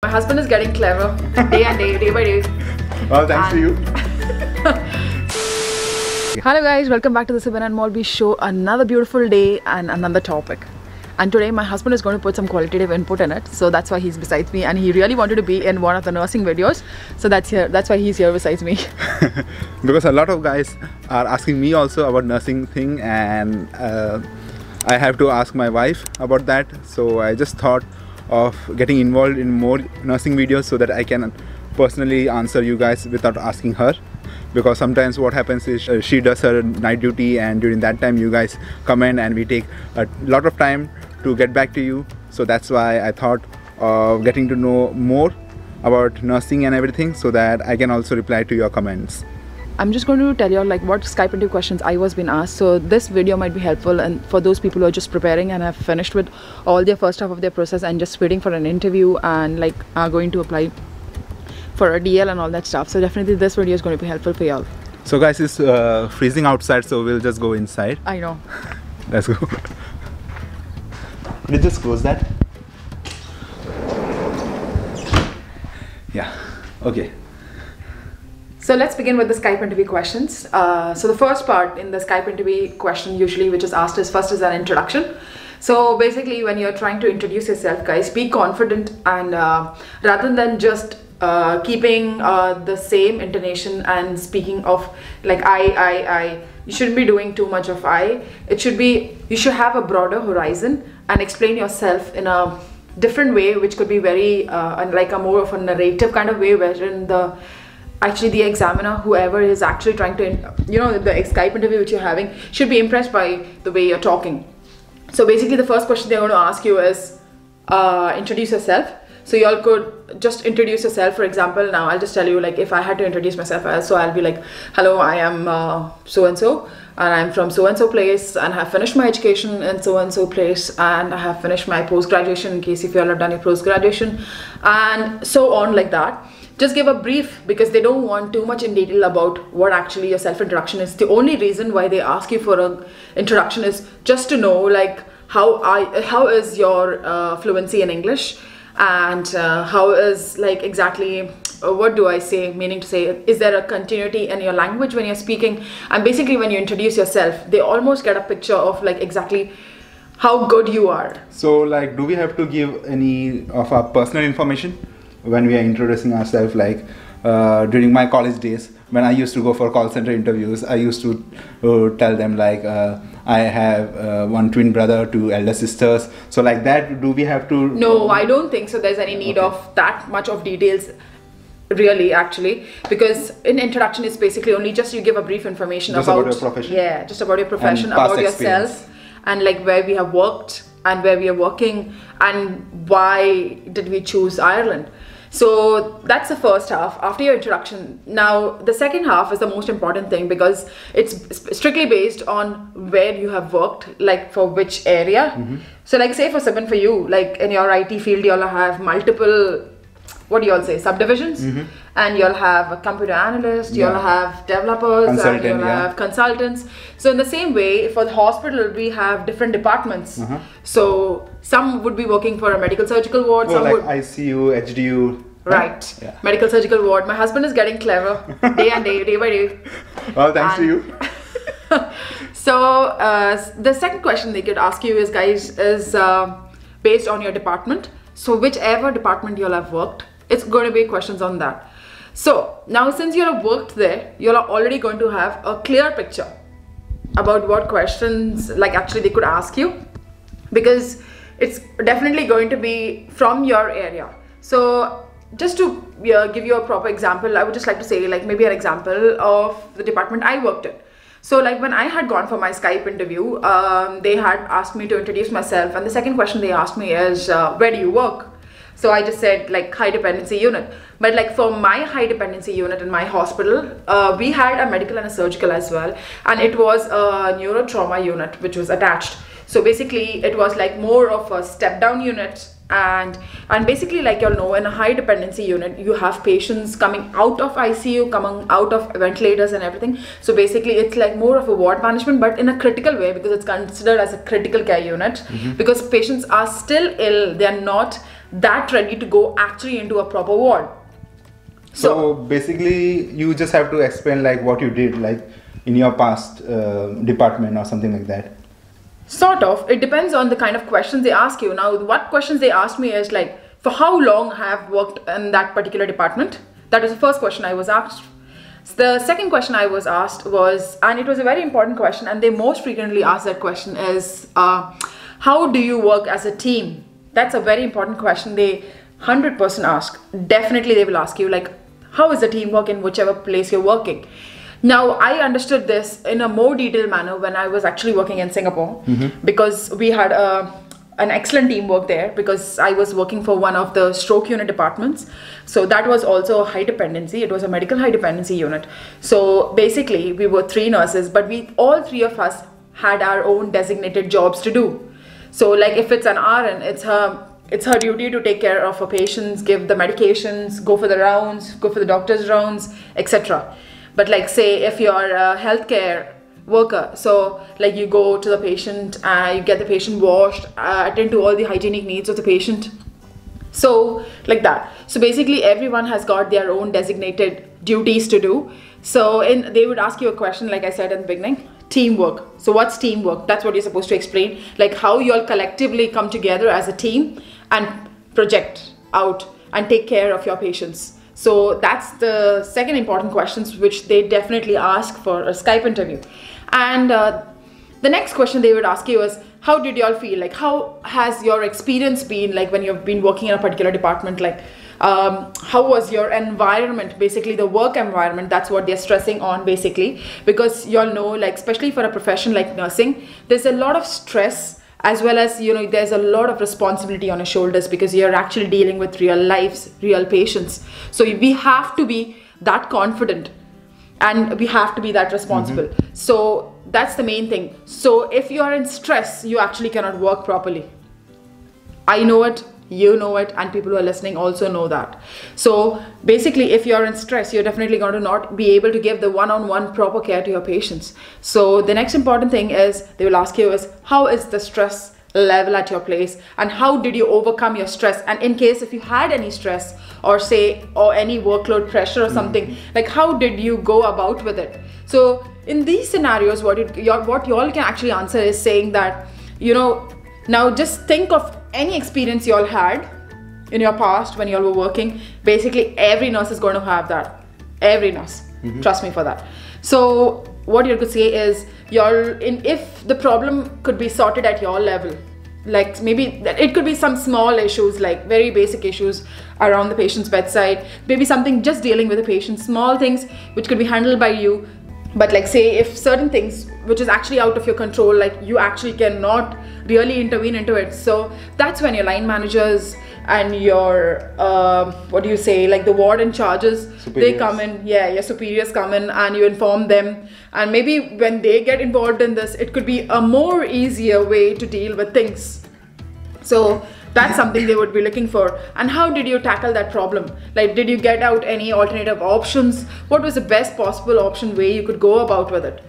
My husband is getting clever day by day. Well, thanks to you. Hello guys, welcome back to the Cybin Molby show. Another beautiful day and another topic. And today my husband is going to put some qualitative input in it. So that's why he's beside me, and he really wanted to be in one of the nursing videos. So that's why he's here besides me. Because a lot of guys are asking me also about nursing thing, and I have to ask my wife about that. So I just thought of getting involved in more nursing videos so that I can personally answer you guys without asking her. Because sometimes what happens is she does her night duty, and during that time you guys comment and we take a lot of time to get back to you. So that's why I thought of getting to know more about nursing and everything, so that I can also reply to your comments. I'm just going to tell you like what Skype interview questions I was being asked. So this video might be helpful, and for those people who are just preparing and have finished with all their first half of their process and just waiting for an interview and like are going to apply for a DL and all that stuff. So definitely this video is going to be helpful for y'all. So guys, it's freezing outside, so we'll just go inside. I know. Let's go. Did you just close that? Yeah. Okay. So let's begin with the Skype interview questions. So the first part in the Skype interview question usually which is asked is first is an introduction. So basically when you're trying to introduce yourself, guys, be confident, and rather than just keeping the same intonation and speaking of like I, you shouldn't be doing too much of I. It should be, you should have a broader horizon and explain yourself in a different way, which could be very like a more of a narrative kind of way, wherein the examiner, whoever is actually trying to, the Skype interview which you're having, should be impressed by the way you're talking. So basically the first question they're going to ask you is introduce yourself. So y'all could just introduce yourself. For example, now I'll just tell you, like if I had to introduce myself, so I'll be like, hello, I am so-and-so, and I'm from so-and-so place, and have finished my education in so-and-so place, and I have finished my post-graduation, in case if you all have done your post-graduation, and so on like that. Just give a brief, because they don't want too much in detail about what actually your self-introduction is. The only reason why they ask you for an introduction is just to know like how is your fluency in English, and how is like exactly what do I say, meaning to say, is there a continuity in your language when you're speaking. And basically when you introduce yourself, they almost get a picture of like exactly how good you are. So like, do we have to give any of our personal information when we are introducing ourselves? Like during my college days, when I used to go for call center interviews, I used to tell them like I have one twin brother, 2 elder sisters. So like that, do we have to? No, I don't think so. There's any need of that much of details, really, actually, because in introduction is basically only just you give a brief information just about your profession. Yeah, just about your profession, and about yourself, and like where we have worked and where we are working and why did we choose Ireland. So that's the first half after your introduction. Now the second half is the most important thing, because it's strictly based on where you have worked, like for which area. So like say for Cybin, for you, like in your IT field, you all have multiple, what do you all say, subdivisions, and you'll have a computer analyst, you'll have developers, and you'll have consultants. So in the same way, for the hospital, we have different departments. So some would be working for a medical surgical ward, some like would ICU, HDU. Right, yeah. Medical surgical ward. My husband is getting clever day by day. Well, thanks to you. So the second question they could ask you is, guys, is based on your department. So whichever department you'll have worked, it's going to be questions on that. So now since you have worked there, you're already going to have a clear picture about what questions like actually they could ask you, because it's definitely going to be from your area. So just to give you a proper example, I would just like to say like maybe an example of the department I worked in. So like when I had gone for my Skype interview, they had asked me to introduce myself, and the second question they asked me is where do you work? So I just said like high dependency unit. But like for my high dependency unit in my hospital, we had a medical and a surgical as well, and it was a neurotrauma unit which was attached. So basically it was like more of a step down unit, and basically, like you'll know, in a high dependency unit you have patients coming out of ICU, coming out of ventilators and everything. So basically it's like more of a ward management, but in a critical way, because it's considered as a critical care unit, because patients are still ill, they're not that ready to go actually into a proper ward. So basically you just have to explain like what you did like in your past department or something like that. Sort of. It depends on the kind of questions they ask you. Now, what questions they asked me is like, for how long I have worked in that particular department? That was the first question I was asked. The second question I was asked was, and it was a very important question, and they most frequently ask that question is, how do you work as a team? That's a very important question. They 100% ask. Definitely they will ask you like, how is the teamwork in whichever place you're working? Now, I understood this in a more detailed manner when I was actually working in Singapore, because we had an excellent teamwork there, because I was working for one of the stroke unit departments. So that was also a high dependency. It was a medical high dependency unit. So basically we were 3 nurses, but all 3 of us had our own designated jobs to do. So like if it's an RN, it's her duty to take care of her patients, give the medications, go for the rounds, go for the doctor's rounds, etc. But like say if you're a healthcare worker, so like you go to the patient, you get the patient washed, attend to all the hygienic needs of the patient. So like that. So basically everyone has got their own designated duties to do. So they would ask you a question, like I said in the beginning, teamwork. So what's teamwork? That's what you're supposed to explain, like how you all collectively come together as a team and project out and take care of your patients. So that's the second important questions which they definitely ask for a Skype interview. And the next question they would ask you is, how did you all feel? Like how has your experience been like when you've been working in a particular department? Like how was your environment, basically the work environment? That's what they're stressing on basically, because you all know, like especially for a profession like nursing, there's a lot of stress, as well as, you know, there's a lot of responsibility on your shoulders, because you're actually dealing with real lives, real patients. So we have to be that confident and we have to be that responsible. So that's the main thing. So if you are in stress, you actually cannot work properly. I know it, you know it, and people who are listening also know that. So basically if you're in stress, you're definitely going to not be able to give the one-on-one proper care to your patients. So the next important thing is they will ask you is, how is the stress level at your place, and how did you overcome your stress? And in case if you had any stress or any workload pressure or something, like how did you go about with it? So in these scenarios, what you all can actually answer is saying that, you know, now just think of any experience you all had in your past when you all were working. Basically every nurse is going to have that. Every nurse. Trust me for that. So what you could say is, if the problem could be sorted at your level, like maybe it could be some small issues, like very basic issues around the patient's bedside, maybe something just dealing with the patient, small things which could be handled by you. But like say if certain things which is actually out of your control, like you actually cannot really intervene into it, so that's when your line managers and your what do you say, like the ward in charges, superiors. They come in, your superiors come in and you inform them, and maybe when they get involved in this, it could be a more easier way to deal with things. So that's something they would be looking for. And how did you tackle that problem? Like, did you get out any alternative options? What was the best possible option way you could go about with it?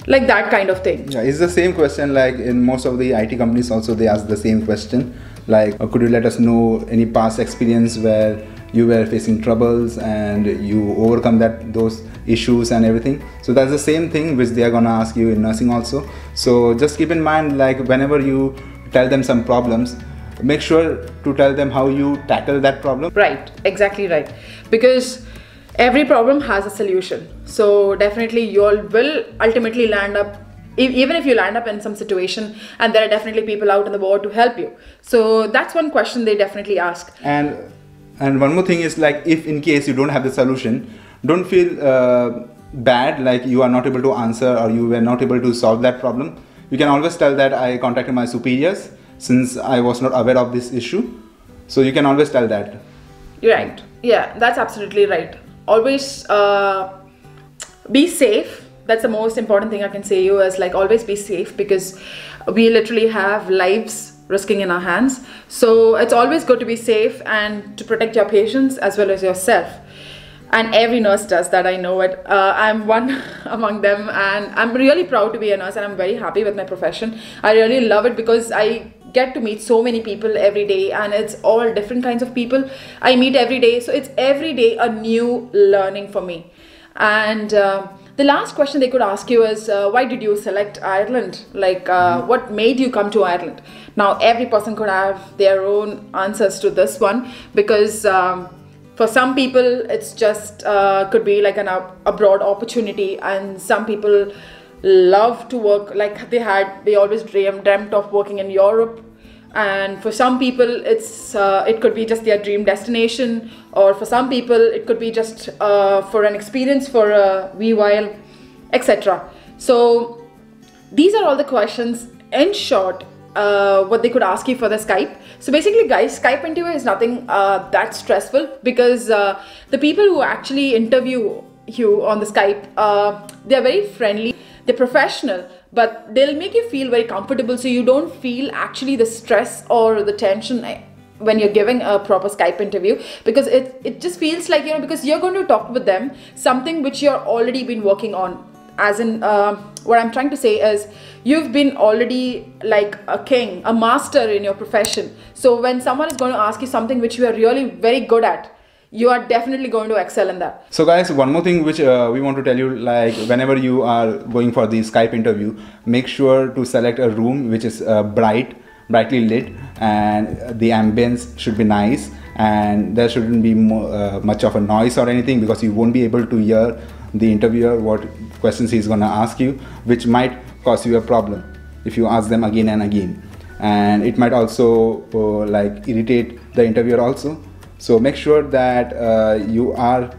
Like that kind of thing. Yeah, it's the same question like in most of the IT companies also, they ask the same question. Like, could you let us know any past experience where you were facing troubles and you overcome those issues and everything? So that's the same thing which they are gonna ask you in nursing also. So just keep in mind, like whenever you tell them some problems, make sure to tell them how you tackle that problem. Right, exactly right. Because every problem has a solution. So definitely you all will ultimately land up, even if you land up in some situation, and there are definitely people out in the world to help you. So that's one question they definitely ask. And one more thing is, like, if in case you don't have the solution, don't feel bad, like you are not able to answer or you were not able to solve that problem. You can always tell that I contacted my superiors since I was not aware of this issue. So you can always tell that. Right. Yeah, that's absolutely right. Always be safe. That's the most important thing I can say you is, like, always be safe, because we literally have lives risking in our hands. So it's always good to be safe and to protect your patients as well as yourself. And every nurse does that, I know it. I'm one among them, and I'm really proud to be a nurse, and I'm very happy with my profession. I really love it because I get to meet so many people every day, and it's all different kinds of people I meet every day. So it's every day a new learning for me. And the last question they could ask you is, why did you select Ireland? Like, what made you come to Ireland? Now, every person could have their own answers to this one, because for some people, it's just could be like an abroad opportunity, and some people love to work, like they always dreamt of working in Europe. And for some people, it could be just their dream destination, or for some people it could be just for an experience for a wee while, etc. So these are all the questions in short what they could ask you for the Skype. So basically, guys, Skype interview is nothing that stressful, because the people who actually interview you on the Skype, they're very friendly, they're professional, but they'll make you feel very comfortable, so you don't feel actually the stress or the tension when you're giving a proper Skype interview, because it just feels like, because you're going to talk with them something which you're already been working on. As in, what I'm trying to say is, you've been already like a king, a master in your profession. So when someone is going to ask you something which you are really very good at, you are definitely going to excel in that. So guys, one more thing which we want to tell you, like whenever you are going for the Skype interview, make sure to select a room which is brightly lit, and the ambience should be nice, and there shouldn't be much of a noise or anything, because you won't be able to hear the interviewer what questions he's going to ask you, which might cause you a problem if you ask them again and again, and it might also like irritate the interviewer also. So make sure that you are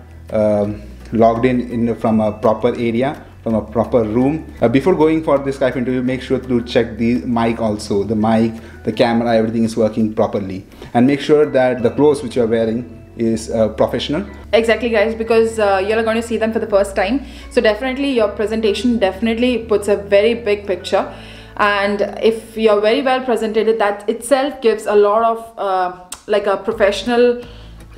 logged in from a proper area, from a proper room. Before going for this Skype interview, make sure to check the mic also. The mic, the camera, everything is working properly. And make sure that the clothes which you are wearing is professional. Exactly, guys, because you're going to see them for the first time. So definitely your presentation definitely puts a very big picture. And if you're very well presented, that itself gives a lot of like a professional,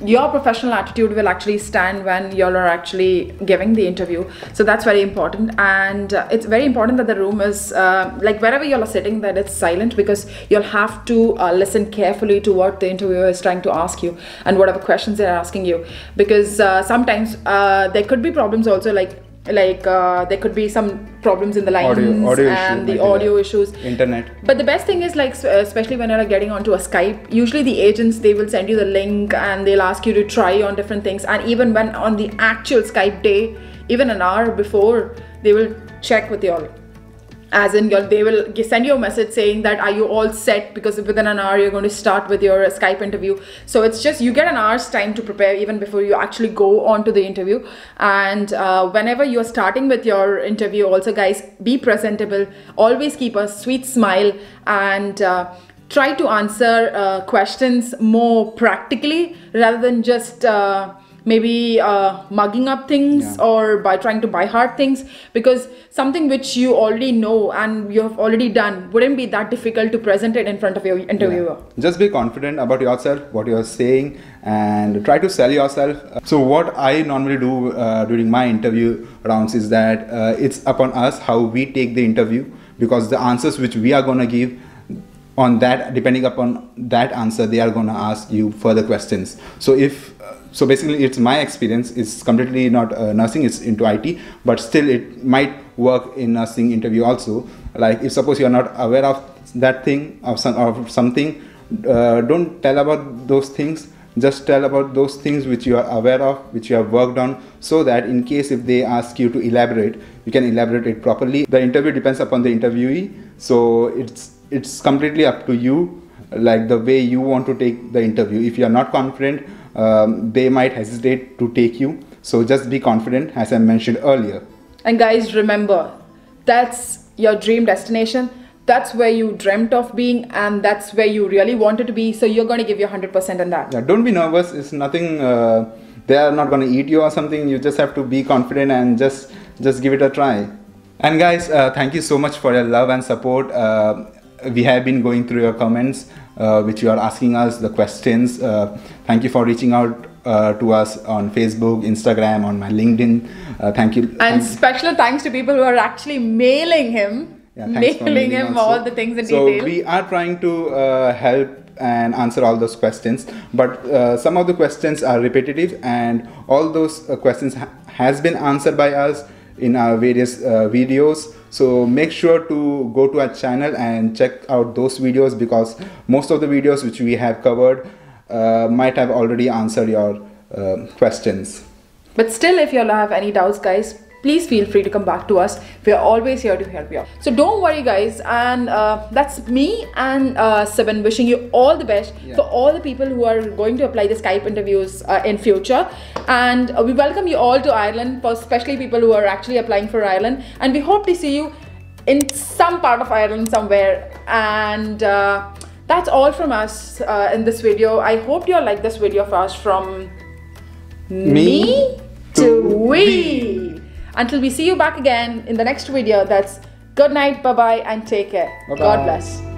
your professional attitude will actually stand when you are actually giving the interview. So that's very important. And it's very important that the room is like wherever you're sitting, that it's silent, because you'll have to listen carefully to what the interviewer is trying to ask you and whatever questions they're asking you, because sometimes there could be problems also, like there could be some problems in the lines, audio and the audio issues, internet. But the best thing is, like especially when you're getting onto a Skype, usually the agents, they will send you the link and they'll ask you to try on different things. And even when on the actual Skype day, even an hour before, they will check with you all. As in, they will send you a message saying that are you all set, because within an hour you're going to start with your Skype interview. So it's just, you get an hour's time to prepare even before you actually go on to the interview. And whenever you're starting with your interview also, guys, be presentable, always keep a sweet smile, and try to answer questions more practically rather than just maybe mugging up things, or by trying to buy hard things, because something which you already know and you have already done wouldn't be that difficult to present it in front of your interviewer. Just be confident about yourself, what you're saying, and try to sell yourself. So what I normally do during my interview rounds is that it's upon us how we take the interview, because the answers which we are going to give, on that, depending upon that answer, they are going to ask you further questions. So so basically, it's my experience. It's completely not nursing, it's into IT, but still it might work in nursing interview also. Like if suppose you're not aware of that thing, of something, don't tell about those things. Just tell about those things which you are aware of, which you have worked on, so that in case if they ask you to elaborate, you can elaborate it properly. The interview depends upon the interviewee, so it's completely up to you, like the way you want to take the interview. If you are not confident, they might hesitate to take you. So just be confident, as I mentioned earlier. And guys, remember, that's your dream destination. That's where you dreamt of being, and that's where you really wanted to be. So you're going to give your 100% in that. Yeah, don't be nervous. It's nothing. They are not going to eat you or something. You just have to be confident and just give it a try. And guys, thank you so much for your love and support. We have been going through your comments, which you are asking us the questions. Thank you for reaching out to us on Facebook, Instagram, on my LinkedIn. Thank you. And special thanks to people who are actually mailing him. Yeah, thanks for mailing him also. all the things in so detail. we are trying to help and answer all those questions, but some of the questions are repetitive, and all those questions has been answered by us in our various videos. So make sure to go to our channel and check out those videos, because most of the videos which we have covered might have already answered your questions. But still, if you all have any doubts, guys, please feel free to come back to us. We are always here to help you out. So don't worry, guys. And that's me and Cybin wishing you all the best for all the people who are going to apply the Skype interviews in future. And we welcome you all to Ireland, for especially people who are actually applying for Ireland. And we hope to see you in some part of Ireland somewhere. And that's all from us in this video. I hope you all like this video of ours, from me to we. Until we see you back again in the next video, that's good night, bye bye, and take care. Bye-bye. God bless.